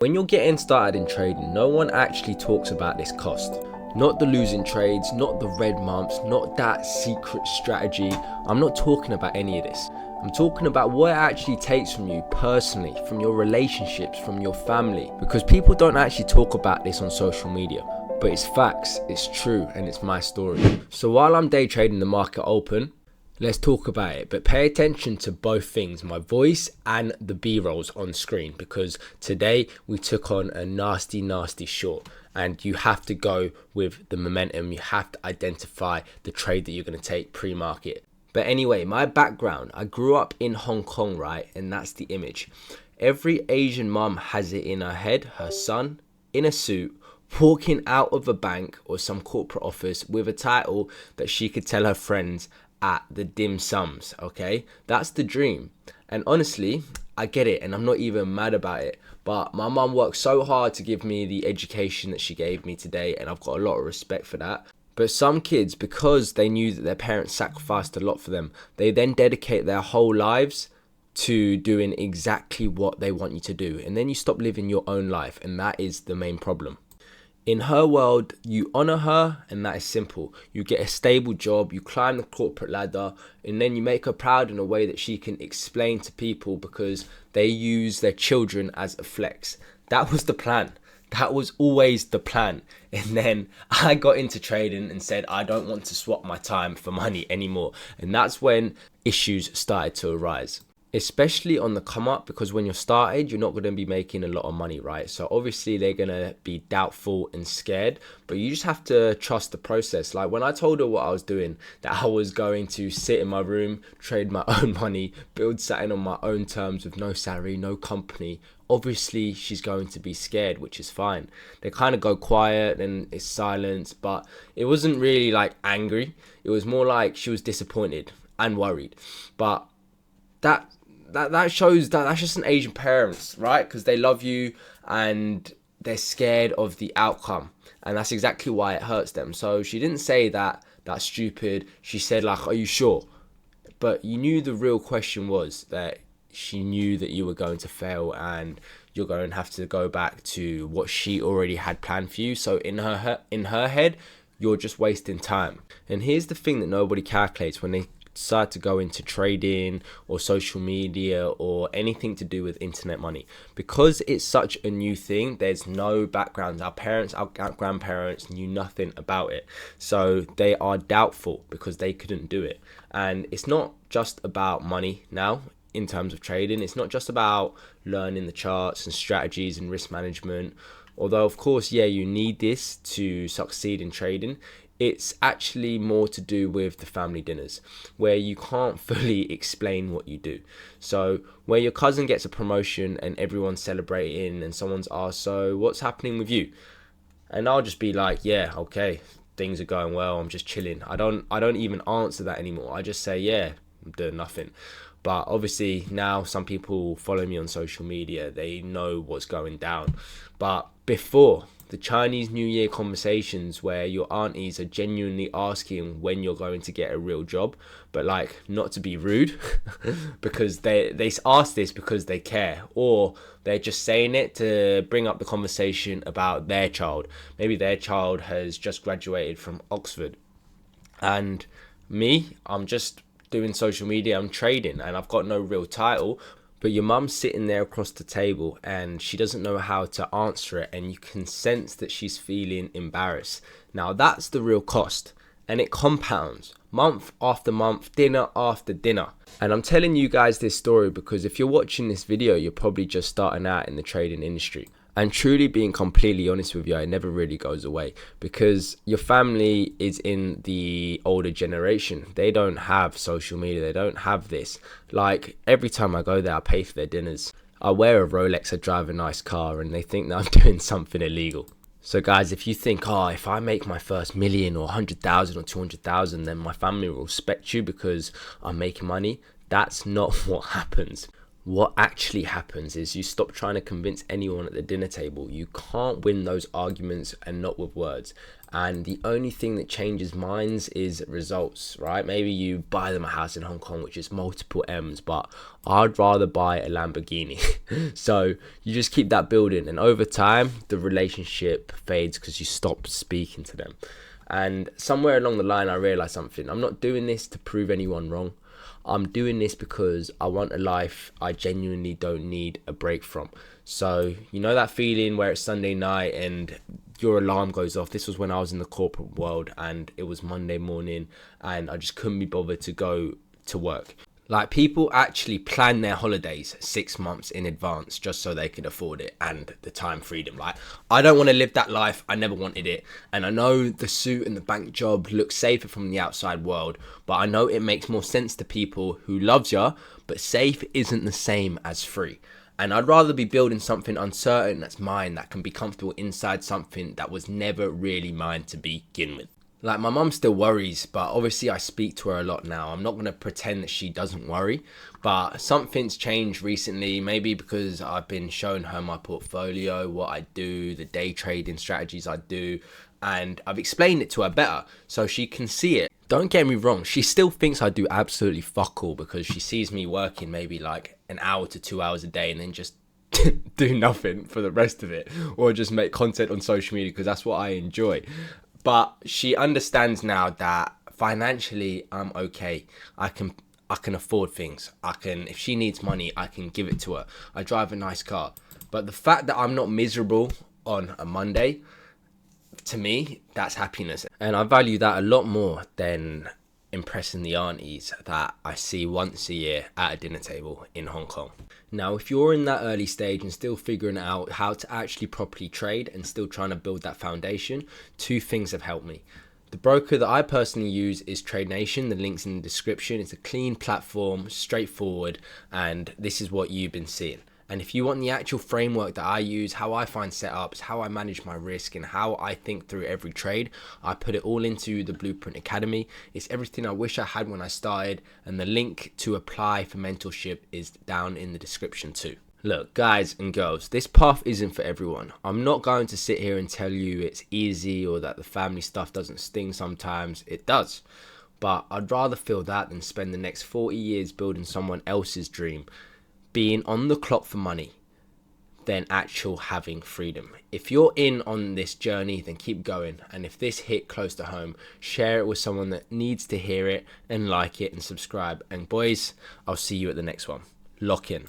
When you're getting started in trading, no one actually talks about this cost. Not the losing trades, not the red months, not that secret strategy. I'm not talking about any of this. I'm talking about what it actually takes from you personally, from your relationships, from your family. Because people don't actually talk about this on social media. But it's facts, it's true, and it's my story. So while I'm day trading the market open, let's talk about it, but pay attention to both things, my voice and the B-rolls on screen, because today we took on a nasty short, and you have to go with the momentum. You have to identify the trade that you're going to take pre-market. But anyway, my background, I grew up in Hong Kong, right? And that's the image. Every Asian mum has it in her head, her son in a suit, walking out of a bank or some corporate office with a title that she could tell her friends at the dim sums. Okay, that's the dream. And honestly, I get it, and I'm not even mad about it, but my mum worked so hard to give me the education that she gave me today, and I've got a lot of respect for that. But some kids, because they knew that their parents sacrificed a lot for them, they then dedicate their whole lives to doing exactly what they want you to do, and then you stop living your own life, and that is the main problem. In her world, you honor her, and that is simple. You get a stable job, you climb the corporate ladder, and then you make her proud in a way that she can explain to people, because they use their children as a flex. That was the plan. That was always the plan. And then I got into trading and said, I don't want to swap my time for money anymore. And that's when issues started to arise. Especially on the come up, because when you're started, you're not going to be making a lot of money, right? So obviously they're going to be doubtful and scared, but you just have to trust the process. Like when I told her what I was doing, that I was going to sit in my room, trade my own money, build something on my own terms with no salary, no company, obviously she's going to be scared, which is fine. They kind of go quiet and it's silence, but it wasn't really like angry. It was more like she was disappointed and worried. But that shows that that's just an Asian parents, right? Because they love you and they're scared of the outcome, and that's exactly why it hurts them. So she didn't say that that's stupid. She said like, are you sure? But you knew the real question was that she knew that you were going to fail and you're going to have to go back to what she already had planned for you. So in her head, you're just wasting time. And here's the thing that nobody calculates when they decide to go into trading or social media or anything to do with internet money. Because it's such a new thing, there's no background. Our parents, our grandparents knew nothing about it, so they are doubtful because they couldn't do it. And it's not just about money now. In terms of trading, it's not just about learning the charts and strategies and risk management, although of course, yeah, you need this to succeed in trading. It's actually more to do with the family dinners, where you can't fully explain what you do. So where your cousin gets a promotion and everyone's celebrating, and someone's asked, so what's happening with you? And I'll just be like, yeah, okay, things are going well, I'm just chilling. I don't even answer that anymore. I just say, yeah, I'm doing nothing. But obviously now some people follow me on social media, they know what's going down. But before, the Chinese New Year conversations where your aunties are genuinely asking when you're going to get a real job, but like, not to be rude, because they ask this because they care, or they're just saying it to bring up the conversation about their child. Maybe their child has just graduated from Oxford, and me, I'm just doing social media, I'm trading, and I've got no real title. But your mum's sitting there across the table and she doesn't know how to answer it, and you can sense that she's feeling embarrassed. Now that's the real cost, and it compounds month after month, dinner after dinner. And I'm telling you guys this story because if you're watching this video, you're probably just starting out in the trading industry. And truly being completely honest with you, it never really goes away, because your family is in the older generation. They don't have social media. They don't have this. Like every time I go there, I pay for their dinners. I wear a Rolex, I drive a nice car, and they think that I'm doing something illegal. So guys, if you think, oh, if I make my first million or 100,000 or 200,000, then my family will respect you because I'm making money, that's not what happens. What actually happens is you stop trying to convince anyone at the dinner table. You can't win those arguments, and not with words. And the only thing that changes minds is results, right? Maybe you buy them a house in Hong Kong, which is multiple M's, but I'd rather buy a Lamborghini. So you just keep that building, and over time, the relationship fades because you stop speaking to them. And somewhere along the line, I realized something. I'm not doing this to prove anyone wrong. I'm doing this because I want a life I genuinely don't need a break from. So, you know that feeling where it's Sunday night and your alarm goes off? This was when I was in the corporate world and it was Monday morning and I just couldn't be bothered to go to work. Like, people actually plan their holidays 6 months in advance just so they can afford it and the time freedom. Like, I don't want to live that life. I never wanted it. And I know the suit and the bank job look safer from the outside world, but I know it makes more sense to people who loves ya, but safe isn't the same as free. And I'd rather be building something uncertain that's mine, that can be comfortable inside something that was never really mine to begin with. Like, my mum still worries, but obviously I speak to her a lot now. I'm not going to pretend that she doesn't worry, but something's changed recently, maybe because I've been showing her my portfolio, what I do, the day trading strategies I do, and I've explained it to her better so she can see it. Don't get me wrong, she still thinks I do absolutely fuck all because she sees me working maybe like an hour to 2 hours a day and then just do nothing for the rest of it, or just make content on social media because that's what I enjoy. But she understands now that financially I'm okay. I can afford things. If she needs money, I can give it to her. I drive a nice car. But the fact that I'm not miserable on a Monday, to me, that's happiness. And I value that a lot more than impressing the aunties that I see once a year at a dinner table in Hong Kong. Now, if you're in that early stage and still figuring out how to actually properly trade and still trying to build that foundation, 2 things have helped me. The broker that I personally use is Trade Nation. The link's in the description. It's a clean platform, straightforward, and this is what you've been seeing. And if you want the actual framework that I use, how I find setups, how I manage my risk, and how I think through every trade, I put it all into the Blueprint Academy. It's everything I wish I had when I started, and the link to apply for mentorship is down in the description too. Look, guys and girls, this path isn't for everyone. I'm not going to sit here and tell you it's easy or that the family stuff doesn't sting sometimes. It does. But I'd rather feel that than spend the next 40 years building someone else's dream, being on the clock for money, than actual having freedom. If you're in on this journey, then keep going. And if this hit close to home, share it with someone that needs to hear it and like it and subscribe. And boys, I'll see you at the next one. Lock in.